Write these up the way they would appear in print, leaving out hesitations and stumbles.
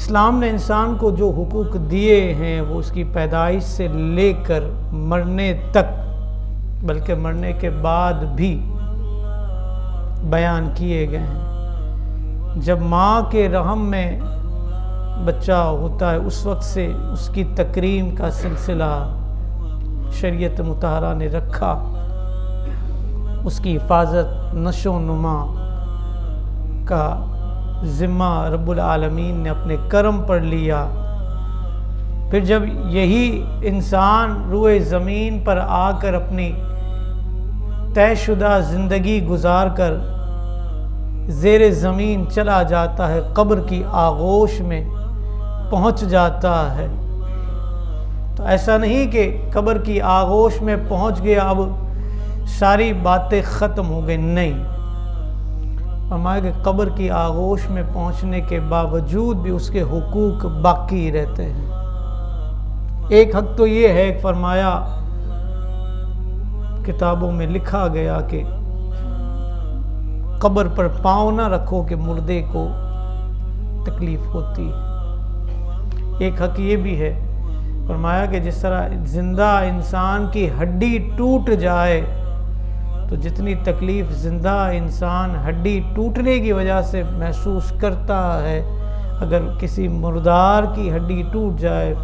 اسلام نے انسان کو جو حقوق دیے ہیں وہ اس کی پیدائش سے لے کر مرنے تک، بلکہ مرنے کے بعد بھی بیان کیے گئے ہیں۔ جب ماں کے رحم میں بچہ ہوتا ہے اس وقت سے اس کی تکریم کا سلسلہ شریعت مطہرہ نے رکھا، اس کی حفاظت، نشو و نما کا ذمہ رب العالمین نے اپنے کرم پر لیا۔ پھر جب یہی انسان روئے زمین پر آ کر اپنی طے شدہ زندگی گزار کر زیر زمین چلا جاتا ہے، قبر کی آغوش میں پہنچ جاتا ہے، تو ایسا نہیں کہ قبر کی آغوش میں پہنچ گیا اب ساری باتیں ختم ہو گئی، نہیں، فرمایا کہ قبر کی آغوش میں پہنچنے کے باوجود بھی اس کے حقوق باقی رہتے ہیں۔ ایک حق تو یہ ہے، فرمایا کتابوں میں لکھا گیا کہ قبر پر پاؤں نہ رکھو کہ مردے کو تکلیف ہوتی ہے۔ ایک حق یہ بھی ہے، فرمایا کہ جس طرح زندہ انسان کی ہڈی ٹوٹ جائے تو جتنی تکلیف زندہ انسان ہڈی ٹوٹنے کی وجہ سے محسوس کرتا ہے، اگر کسی مردار کی ہڈی ٹوٹ جائے،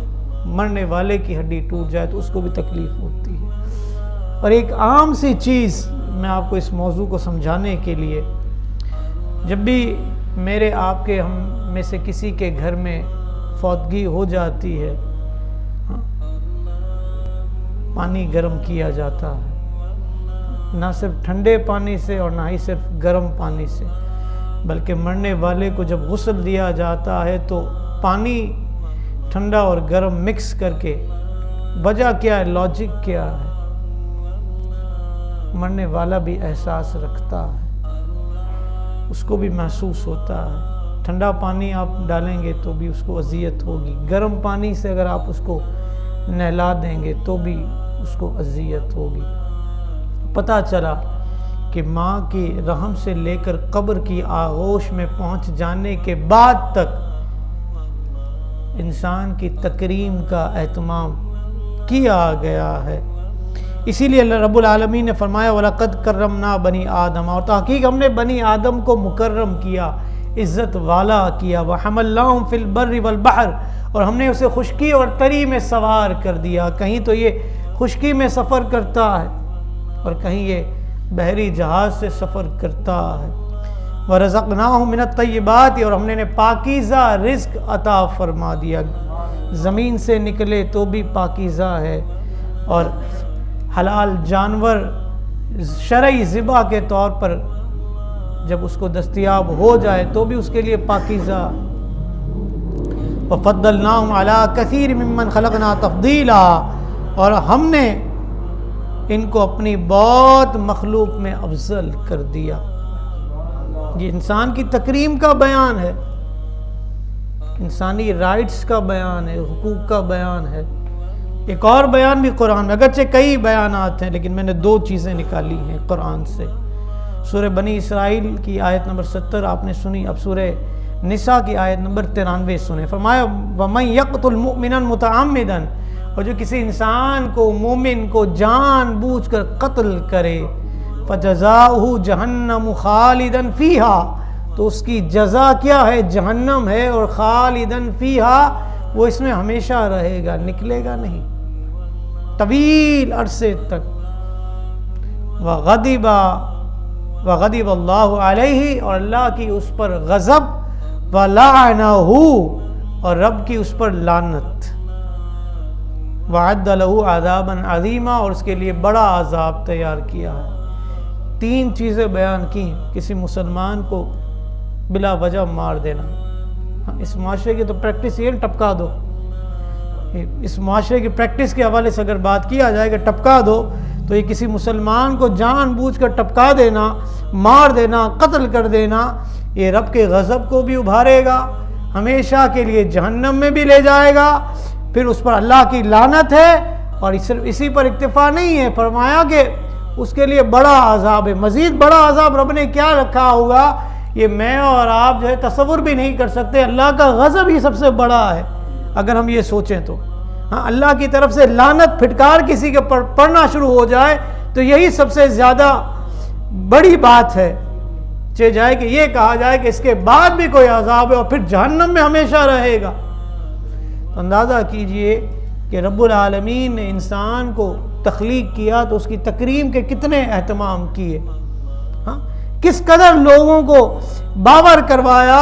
مرنے والے کی ہڈی ٹوٹ جائے تو اس کو بھی تکلیف ہوتی ہے۔ اور ایک عام سی چیز میں آپ کو اس موضوع کو سمجھانے کے لیے، جب بھی میرے آپ کے ہم میں سے کسی کے گھر میں فوتگی ہو جاتی ہے، پانی گرم کیا جاتا ہے، نہ صرف ٹھنڈے پانی سے اور نہ ہی صرف گرم پانی سے، بلکہ مرنے والے کو جب غسل دیا جاتا ہے تو پانی ٹھنڈا اور گرم مکس کر کے، وجہ کیا ہے، لاجک کیا ہے، مرنے والا بھی احساس رکھتا ہے، اس کو بھی محسوس ہوتا ہے۔ ٹھنڈا پانی آپ ڈالیں گے تو بھی اس کو اذیت ہوگی، گرم پانی سے اگر آپ اس کو نہلا دیں گے تو بھی اس کو اذیت ہوگی۔ پتہ چلا کہ ماں کی رحم سے لے کر قبر کی آغوش میں پہنچ جانے کے بعد تک انسان کی تکریم کا اہتمام کیا گیا ہے۔ اسی لیے اللہ رب العالمین نے فرمایا وَلَقَدْ كَرَّمْنَا بَنِي آدَمَ، اور تحقیق ہم نے بنی آدم کو مکرم کیا، عزت والا کیا، وَحَمَلْنَاهُمْ فِي الْبَرِّ وَالْبَحْرِ، اور ہم نے اسے خشکی اور تری میں سوار کر دیا، کہیں تو یہ خشکی میں سفر کرتا ہے اور کہیں یہ بحری جہاز سے سفر کرتا ہے۔ وَرَزَقْنَاهُمْ مِنَ الطَّيِّبَاتِ، اور ہم نے پاکیزہ رزق عطا فرما دیا، زمین سے نکلے تو بھی پاکیزہ ہے، اور حلال جانور شرعی ذبح کے طور پر جب اس کو دستیاب ہو جائے تو بھی اس کے لیے پاکیزہ۔ وَفَضَّلْنَاهُمْ عَلَىٰ كَثِيرٍ مِّمَّنْ خَلَقْنَا تَفْضِيلًا، اور ہم نے ان کو اپنی بہت مخلوق میں افضل کر دیا۔ یہ انسان کی تکریم کا بیان ہے، انسانی رائٹس کا بیان ہے، حقوق کا بیان ہے۔ ایک اور بیان بھی قرآن میں، اگرچہ کئی بیانات ہیں لیکن میں نے دو چیزیں نکالی ہیں قرآن سے۔ سورہ بنی اسرائیل کی آیت نمبر 70 آپ نے سنی، اب سورہ نساء کی آیت نمبر 93 سنیں۔ فرمایا وَمَن يَقْتُلْ مُؤْمِنًا مُتَعَمِّدًا، اور جو کسی انسان کو، مومن کو جان بوجھ کر قتل کرے، فَجَزَاؤُهُ جَهَنَّمُ خَالِدًا فِيهَا، تو اس کی جزا کیا ہے؟ جہنم ہے، اور خالدن فیہا، وہ اس میں ہمیشہ رہے گا، نکلے گا نہیں، طویل عرصے تک۔ وغضب اللہ علیہ، اور اللہ کی اس پر غضب، ولعنہ، اور رب کی اس پر لعنت، وعد لہ عذابا عظیما، اور اس کے لیے بڑا عذاب تیار کیا ہے۔ تین چیزیں بیان کی، کسی مسلمان کو بلا وجہ مار دینا، اس معاشرے کی تو پریکٹس یہ ٹپکا دو، اس معاشرے کی پریکٹس کے حوالے سے اگر بات کیا جائے کہ ٹپکا دو، تو یہ کسی مسلمان کو جان بوجھ کر ٹپکا دینا، مار دینا، قتل کر دینا، یہ رب کے غضب کو بھی ابھارے گا، ہمیشہ کے لیے جہنم میں بھی لے جائے گا، پھر اس پر اللہ کی لعنت ہے، اور صرف اسی پر اکتفا نہیں ہے، فرمایا کہ اس کے لیے بڑا عذاب ہے، مزید بڑا عذاب رب نے کیا رکھا ہوگا یہ میں اور آپ جو ہے تصور بھی نہیں کر سکتے. اللہ کا غضب ہی سب سے بڑا ہے اگر ہم یہ سوچیں تو. ہاں اللہ کی طرف سے لعنت پھٹکار کسی کے پڑھنا شروع ہو جائے تو یہی سب سے زیادہ بڑی بات ہے. چاہے جائے کہ یہ کہا جائے کہ اس کے بعد بھی کوئی عذاب ہے اور پھر جہنم میں ہمیشہ رہے گا. تو اندازہ کیجئے کہ رب العالمین نے انسان کو تخلیق کیا تو اس کی تکریم کے کتنے اہتمام کیے. ہاں کس قدر لوگوں کو باور کروایا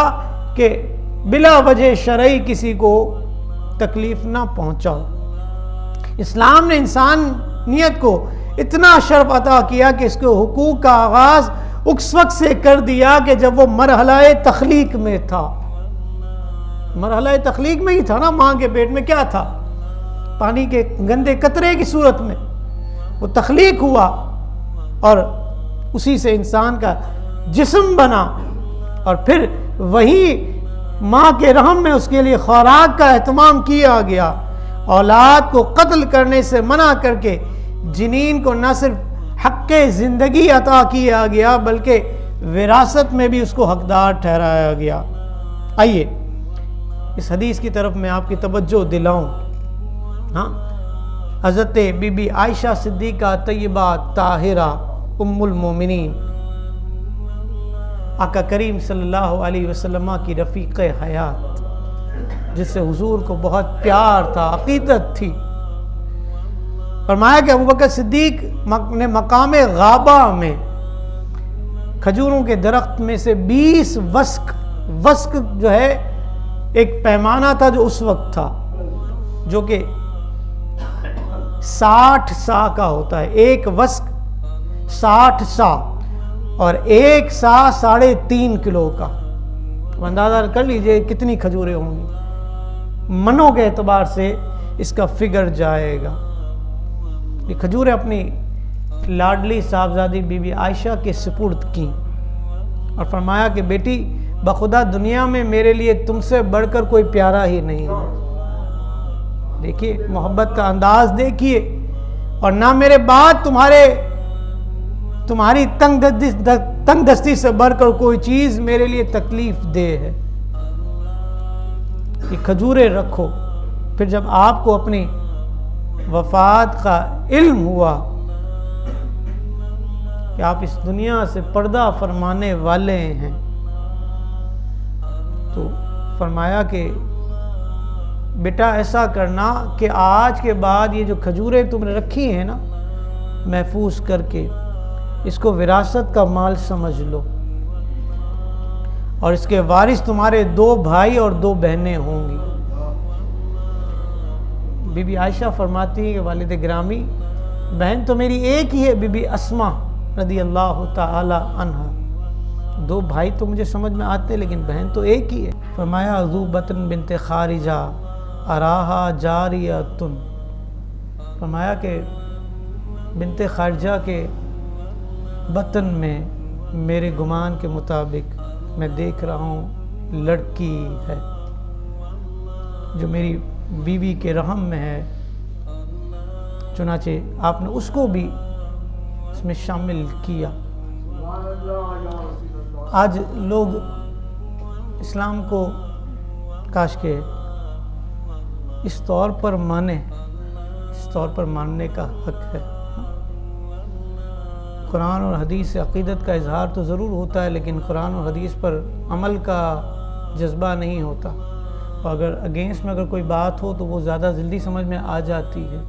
کہ بلا وجہ شرعی کسی کو تکلیف نہ پہنچاؤ. اسلام نے انسانیت کو اتنا شرف عطا کیا کہ اس کے حقوق کا آغاز اس وقت سے کر دیا کہ جب وہ مرحلہ تخلیق میں تھا. مرحلہ تخلیق میں ہی تھا نا. ماں کے پیٹ میں کیا تھا؟ پانی کے گندے قطرے کی صورت میں وہ تخلیق ہوا اور اسی سے انسان کا جسم بنا اور پھر وہی ماں کے رحم میں اس کے لیے خوراک کا اہتمام کیا گیا. اولاد کو قتل کرنے سے منع کر کے جنین کو نہ صرف حق زندگی عطا کیا گیا بلکہ وراثت میں بھی اس کو حقدار ٹھہرایا گیا. آئیے اس حدیث کی طرف میں آپ کی توجہ دلاؤں. ہاں حضرت بی بی عائشہ صدیقہ طیبہ طاہرہ ام المومنین آقا کریم صلی اللہ علیہ وسلم کی رفیق حیات جس سے حضور کو بہت پیار تھا، عقیدت تھی. فرمایا کہ ابوبکر صدیق نے مقام غابہ میں کھجوروں کے درخت میں سے 20 وسق جو ہے ایک پیمانہ تھا جو اس وقت تھا جو کہ 60 سا کا ہوتا ہے. ایک وسق 60 سا اور ایک سا 3.5 کلو کا. اندازہ کر لیجئے کتنی کھجوریں ہوں گی. منوں کے اعتبار سے اس کا فگر جائے گا. یہ کھجوریں اپنی لاڈلی صاحبزادی بی بی عائشہ کے سپرد کی اور فرمایا کہ بیٹی بخدا دنیا میں میرے لیے تم سے بڑھ کر کوئی پیارا ہی نہیں ہے. دیکھیے محبت کا انداز دیکھیے. اور نہ میرے بعد تمہاری تنگ دستی سے بڑھ کر کوئی چیز میرے لیے تکلیف دہ ہے. یہ کھجوریں رکھو. پھر جب آپ کو اپنی وفات کا علم ہوا کہ آپ اس دنیا سے پردہ فرمانے والے ہیں تو فرمایا کہ بیٹا ایسا کرنا کہ آج کے بعد یہ جو کھجوریں تم نے رکھی ہیں نا محفوظ کر کے اس کو وراثت کا مال سمجھ لو اور اس کے وارث تمہارے 2 بھائی اور 2 بہنیں ہوں گی. بی بی عائشہ فرماتی ہے کہ والد گرامی بہن تو میری ایک ہی ہے بی بی اسما رضی اللہ تعالی عنہا. 2 بھائی تو مجھے سمجھ میں آتے لیکن بہن تو ایک ہی ہے. فرمایا ذو بطن بنت خارجہ اراہا جاریتن. فرمایا کہ بنت خارجہ کے بطن میں میرے گمان کے مطابق میں دیکھ رہا ہوں لڑکی ہے جو میری بیوی کے رحم میں ہے. چنانچہ آپ نے اس کو بھی اس میں شامل کیا. آج لوگ اسلام کو کاش کے اس طور پر مانیں، اس طور پر ماننے کا حق ہے. قرآن اور حدیث سے عقیدت کا اظہار تو ضرور ہوتا ہے لیکن قرآن اور حدیث پر عمل کا جذبہ نہیں ہوتا. اور اگر اگینسٹ میں اگر کوئی بات ہو تو وہ زیادہ جلدی سمجھ میں آ جاتی ہے.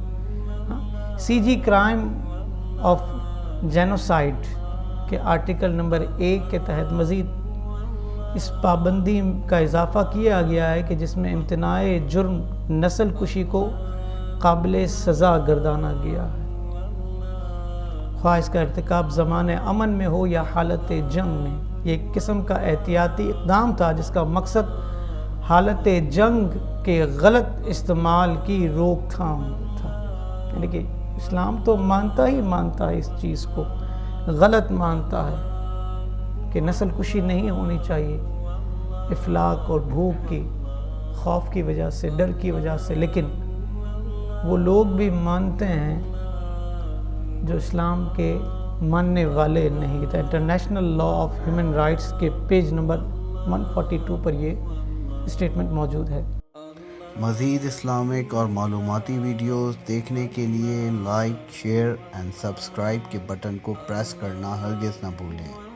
CG کرائم آف جینوسائیڈ کے آرٹیکل نمبر 1 کے تحت مزید اس پابندی کا اضافہ کیا گیا ہے کہ جس میں امتناع جرم نسل کشی کو قابل سزا گردانا گیا ہے، خواہ اس کا ارتکاب زمان امن میں ہو یا حالت جنگ میں. یہ ایک قسم کا احتیاطی اقدام تھا جس کا مقصد حالت جنگ کے غلط استعمال کی روک تھام تھا. یعنی کہ اسلام تو مانتا ہے اس چیز کو، غلط مانتا ہے کہ نسل کشی نہیں ہونی چاہیے افلاک اور بھوک کی خوف کی وجہ سے، ڈر کی وجہ سے. لیکن وہ لوگ بھی مانتے ہیں جو اسلام کے ماننے والے نہیں تھا۔ International law of human rights کے پیج نمبر 142 پر یہ اسٹیٹمنٹ موجود ہے۔ مزید اسلامک اور معلوماتی ویڈیوز دیکھنے کے لیے لائک، شیئر اینڈ سبسکرائب کے بٹن کو پریس کرنا ہرگز نہ بھولیں۔